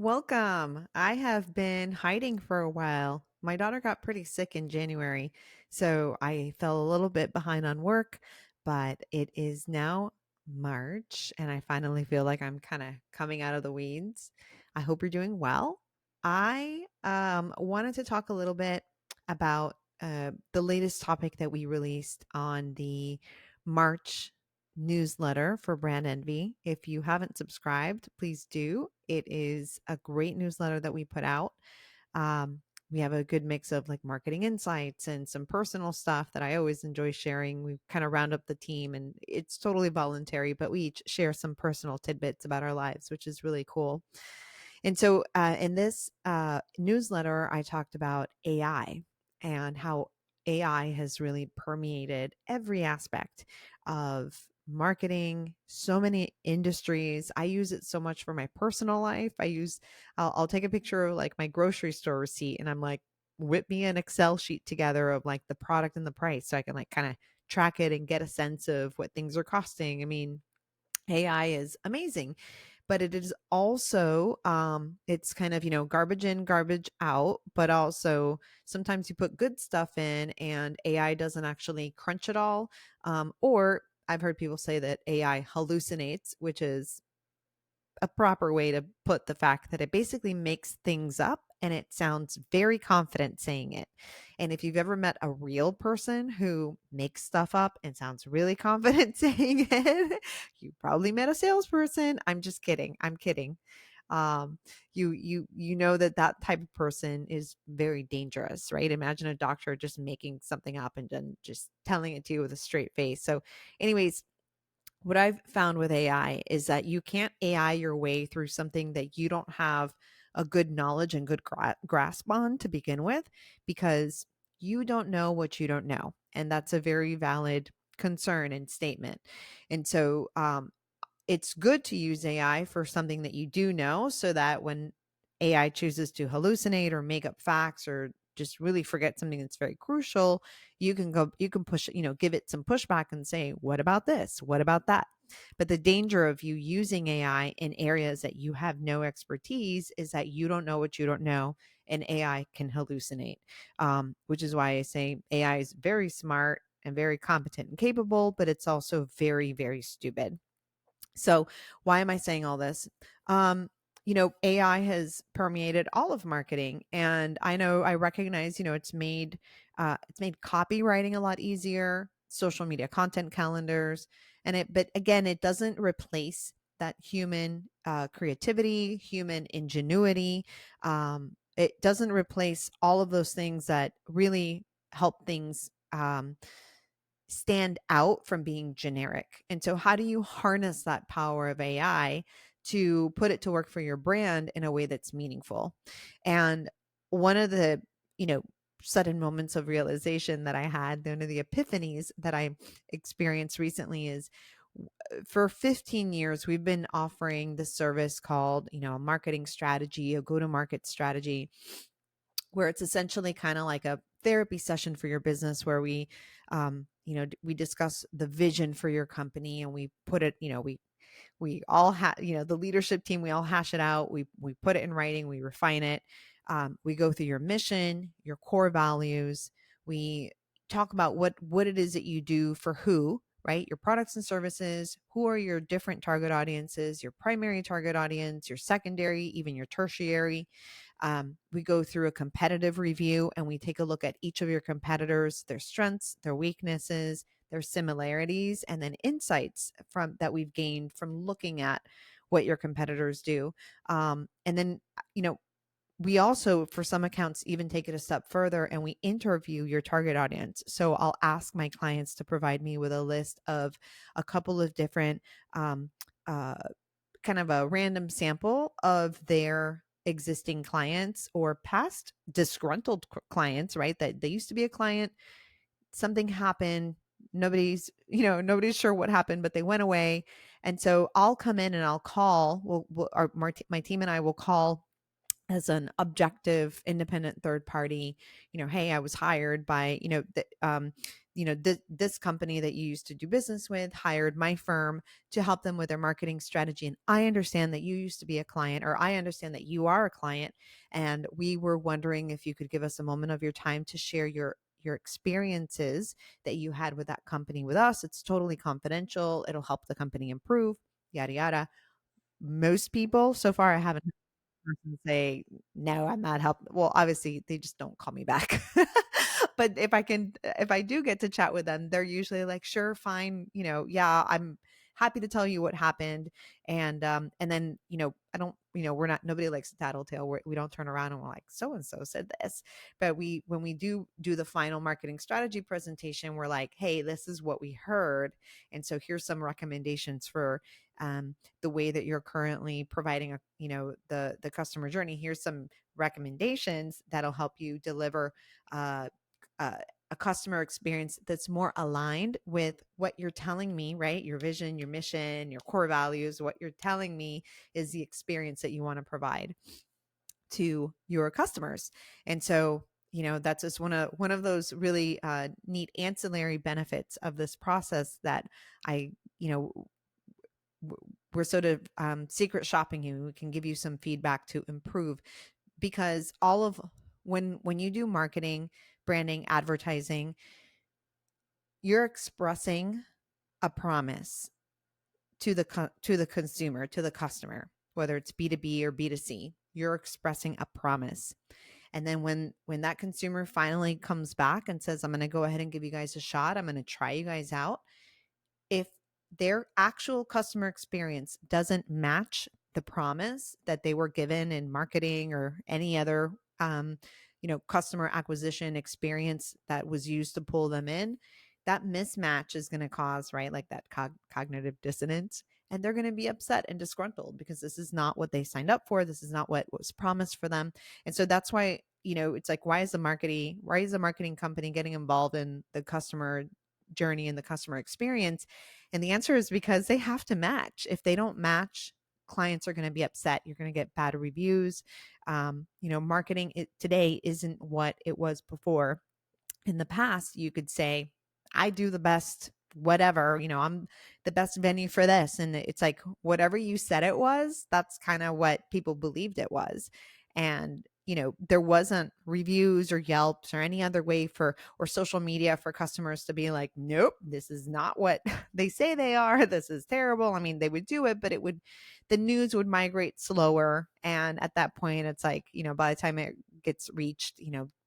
Welcome. I have been hiding for a while. My daughter got pretty sick in January, so I fell a little bit behind on work, but it is now March and I finally feel like I'm kind of coming out of the weeds. I hope you're doing well. I wanted to talk a little bit about the latest topic that we released on the March newsletter for Brand Envy. If you haven't subscribed, please do. It is a great newsletter that we put out. Um, we have a good mix of like marketing insights and some personal stuff that I always enjoy sharing. We kind of round up the team and it's totally voluntary, but we each share some personal tidbits about our lives, which is really cool. And so in this newsletter, I talked about AI and how AI has really permeated every aspect of marketing, so many industries. I use it so much for my personal life. I'll take a picture of like my grocery store receipt and I'm like, whip me an Excel sheet together of like the product and the price so I can like kind of track it and get a sense of what things are costing. I mean, AI is amazing, but it is also it's kind of, garbage in, garbage out, but also sometimes you put good stuff in and AI doesn't actually crunch it all. Or I've heard people say that AI hallucinates, which is a proper way to put the fact that it basically makes things up and it sounds very confident saying it. And if you've ever met a real person who makes stuff up and sounds really confident saying it, you probably met a salesperson. I'm just kidding. I'm kidding. You know that type of person is very dangerous, right? Imagine a doctor just making something up and then just telling it to you with a straight face. So, anyways, what I've found with AI is that you can't AI your way through something that you don't have a good knowledge and good grasp on to begin with, because you don't know what you don't know. And that's a very valid concern and statement. And so it's good to use AI for something that you do know so that when AI chooses to hallucinate or make up facts or just really forget something that's very crucial, you can push, give it some pushback and say, what about this? What about that? But the danger of you using AI in areas that you have no expertise is that you don't know what you don't know, and AI can hallucinate, which is why I say AI is very smart and very competent and capable, but it's also very, very stupid. So, why am I saying all this? AI has permeated all of marketing, and I recognize, it's made copywriting a lot easier, social media content calendars, but again, it doesn't replace that human creativity, human ingenuity. It doesn't replace all of those things that really help things. Stand out from being generic. And so, how do you harness that power of AI to put it to work for your brand in a way that's meaningful? And one of the, you know, sudden moments of realization that I had, one of the epiphanies that I experienced recently is for 15 years, we've been offering this service called, a marketing strategy, a go to market strategy, where it's essentially kind of like a therapy session for your business where we discuss the vision for your company and we put it, we all have, the leadership team, we all hash it out. We put it in writing, we refine it. We go through your mission, your core values. We talk about what it is that you do for who, right? Your products and services. Who are your different target audiences? Your primary target audience, your secondary, even your tertiary. We go through a competitive review and we take a look at each of your competitors, their strengths, their weaknesses, their similarities, and then insights from that we've gained from looking at what your competitors do. And then, we also, for some accounts, even take it a step further and we interview your target audience. So I'll ask my clients to provide me with a list of a couple of different, um, uh, kind of a random sample of their existing clients or past disgruntled clients, right? That they used to be a client, something happened, nobody's sure what happened, but they went away. And so I'll come in and I'll call, my team and I will call as an objective independent third party, hey, I was hired by, this company that you used to do business with hired my firm to help them with their marketing strategy. And I understand that you used to be a client, or I understand that you are a client. And we were wondering if you could give us a moment of your time to share your experiences that you had with that company with us. It's totally confidential. It'll help the company improve, yada, yada. Most people so far, I haven't person say, "No, I'm not help." Well, obviously, they just don't call me back. But if I do get to chat with them, they're usually like, "Sure, fine, yeah, I'm happy to tell you what happened." And then, I don't, we're not, nobody likes a tattletale. We don't turn around and we're like, "So and so said this." But when we do the final marketing strategy presentation, we're like, "Hey, this is what we heard. And so here's some recommendations for the way that you're currently providing the customer journey. Here's some recommendations that'll help you deliver uh, a customer experience that's more aligned with what you're telling me, right? Your vision, your mission, your core values. What you're telling me is the experience that you want to provide to your customers." And so, that's just one of those really neat ancillary benefits of this process that I you know we're sort of secret shopping you. We can give you some feedback to improve, because all of when you do marketing, branding, advertising, you're expressing a promise to the consumer, to the customer, whether it's B2B or B2C. You're expressing a promise. And then when that consumer finally comes back and says, "I'm going to go ahead and give you guys a shot. I'm going to try you guys out." If their actual customer experience doesn't match the promise that they were given in marketing or any other customer acquisition experience that was used to pull them in, that mismatch is going to cause, right, like that cognitive dissonance. And they're going to be upset and disgruntled because this is not what they signed up for. This is not what was promised for them. And so that's why, it's like, why is the marketing company getting involved in the customer journey and the customer experience? And the answer is because they have to match. If they don't match, clients are going to be upset. You're going to get bad reviews. Marketing today isn't what it was before. In the past, you could say, "I do the best whatever, I'm the best venue for this." And it's like, whatever you said it was, that's kind of what people believed it was. And there wasn't reviews or Yelps or any other way or social media for customers to be like, "Nope, this is not what they say they are. This is terrible." I mean, they would do it, but the news would migrate slower. And at that point, it's like, by the time it gets reached,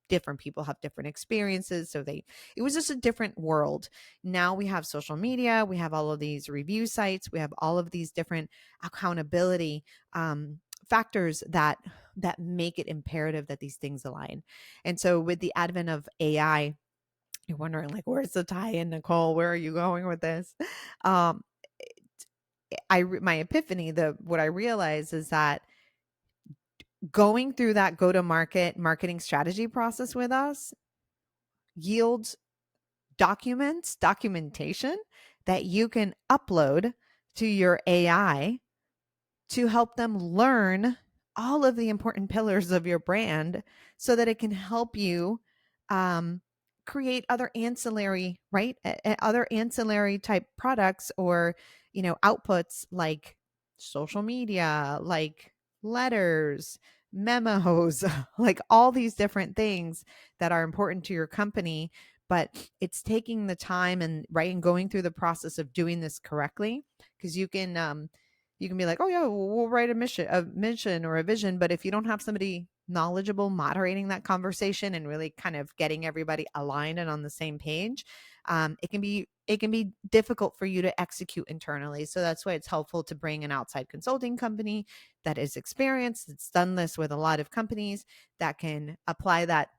different people have different experiences. So it was just a different world. Now we have social media, we have all of these review sites, we have all of these different accountability factors that make it imperative that these things align. And so with the advent of AI, you're wondering, like, where's the tie-in, Nicole? Where are you going with this? Um, my epiphany, what I realized is that going through that go-to-market marketing strategy process with us yields documentation that you can upload to your AI to help them learn all of the important pillars of your brand, so that it can help you um, create other ancillary, right? Other ancillary type products, or, outputs like social media, like letters, memos, like all these different things that are important to your company. But it's taking the time and, right, and going through the process of doing this correctly, because you can be like, "Oh yeah, we'll write a mission or a vision." But if you don't have somebody knowledgeable moderating that conversation and really kind of getting everybody aligned and on the same page, it can be difficult for you to execute internally. So that's why it's helpful to bring an outside consulting company that is experienced, that's done this with a lot of companies, that can apply that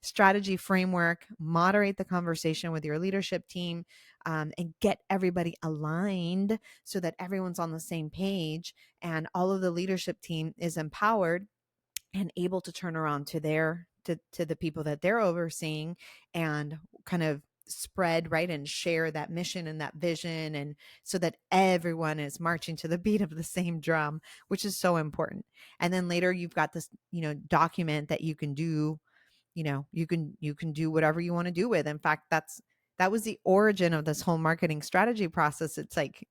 strategy framework, moderate the conversation with your leadership team, and get everybody aligned so that everyone's on the same page and all of the leadership team is empowered and able to turn around to the people that they're overseeing and kind of spread, right, and share that mission and that vision, and so that everyone is marching to the beat of the same drum, which is so important. And then later you've got this document that you can do you can do whatever you want to do with. In fact, that was the origin of this whole marketing strategy process. It's like,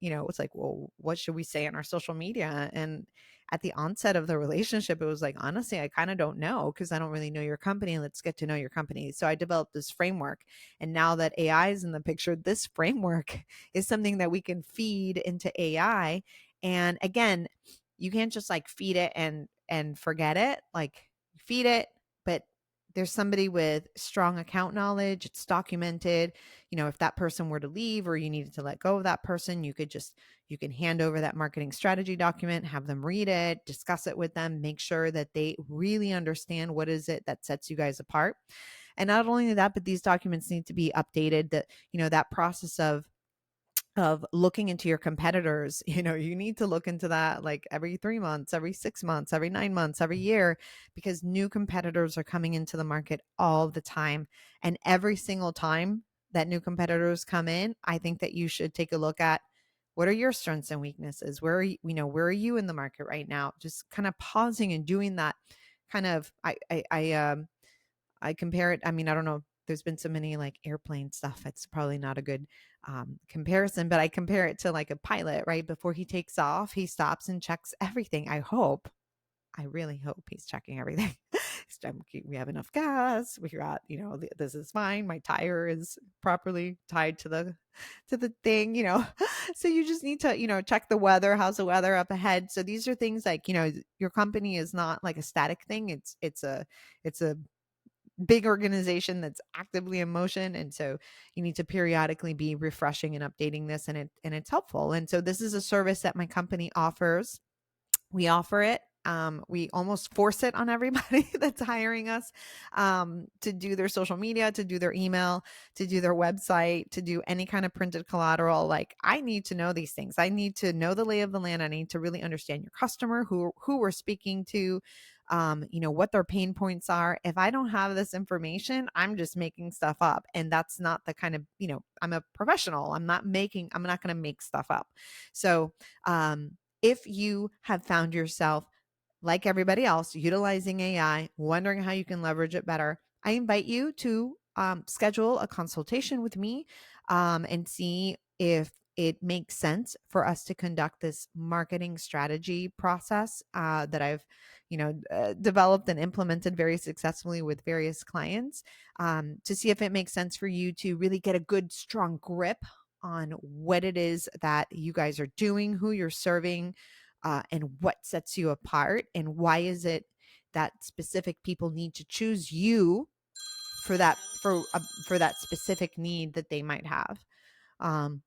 well, what should we say in our social media? And at the onset of the relationship, it was like, honestly, I kind of don't know because I don't really know your company. Let's get to know your company. So I developed this framework. And now that AI is in the picture, this framework is something that we can feed into AI. And again, you can't just like feed it and forget it. Like, feed it, but there's somebody with strong account knowledge. It's documented. If that person were to leave or you needed to let go of that person, you can hand over that marketing strategy document, have them read it, discuss it with them, make sure that they really understand what is it that sets you guys apart. And not only that, but these documents need to be updated. That process of looking into your competitors, you need to look into that like every 3 months, every 6 months, every 9 months, every year, because new competitors are coming into the market all the time. And every single time that new competitors come in, I think that you should take a look at, what are your strengths and weaknesses? Where are you in the market right now? Just kind of pausing and doing that kind of, I compare it. I mean, I don't know. There's been so many like airplane stuff. It's probably not a good comparison, but I compare it to like a pilot, right? Before he takes off, he stops and checks everything. I really hope he's checking everything. We have enough gas. We got, this is fine. My tire is properly tied to the thing. So you just need to, check the weather. How's the weather up ahead? So these are things like, your company is not like a static thing. It's a big organization that's actively in motion, and so you need to periodically be refreshing and updating this, and it's helpful. And so this is a service that my company offers. We offer it. We almost force it on everybody that's hiring us, to do their social media, to do their email, to do their website, to do any kind of printed collateral. Like, I need to know these things. I need to know the lay of the land. I need to really understand your customer, who we're speaking to, what their pain points are. If I don't have this information, I'm just making stuff up. And that's not the kind of, I'm a professional. I'm not going to make stuff up. So, if you have found yourself, like everybody else, utilizing AI, wondering how you can leverage it better, I invite you to schedule a consultation with me, and see if it makes sense for us to conduct this marketing strategy process that I've, developed and implemented very successfully with various clients, to see if it makes sense for you to really get a good, strong grip on what it is that you guys are doing, who you're serving, and what sets you apart, and why is it that specific people need to choose you for that specific need that they might have. Um,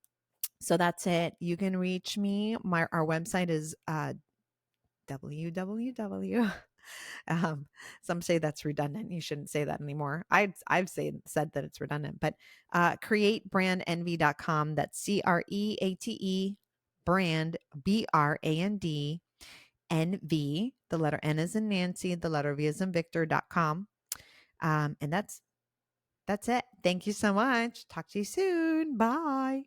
so that's it. You can reach me. Our website is www. Some say that's redundant. You shouldn't say that anymore. I've said that it's redundant, but createbrandnv.com. That's CREATE brand BRAND NV. The letter N is in Nancy, the letter V is in Victor.com. And that's it. Thank you so much. Talk to you soon. Bye.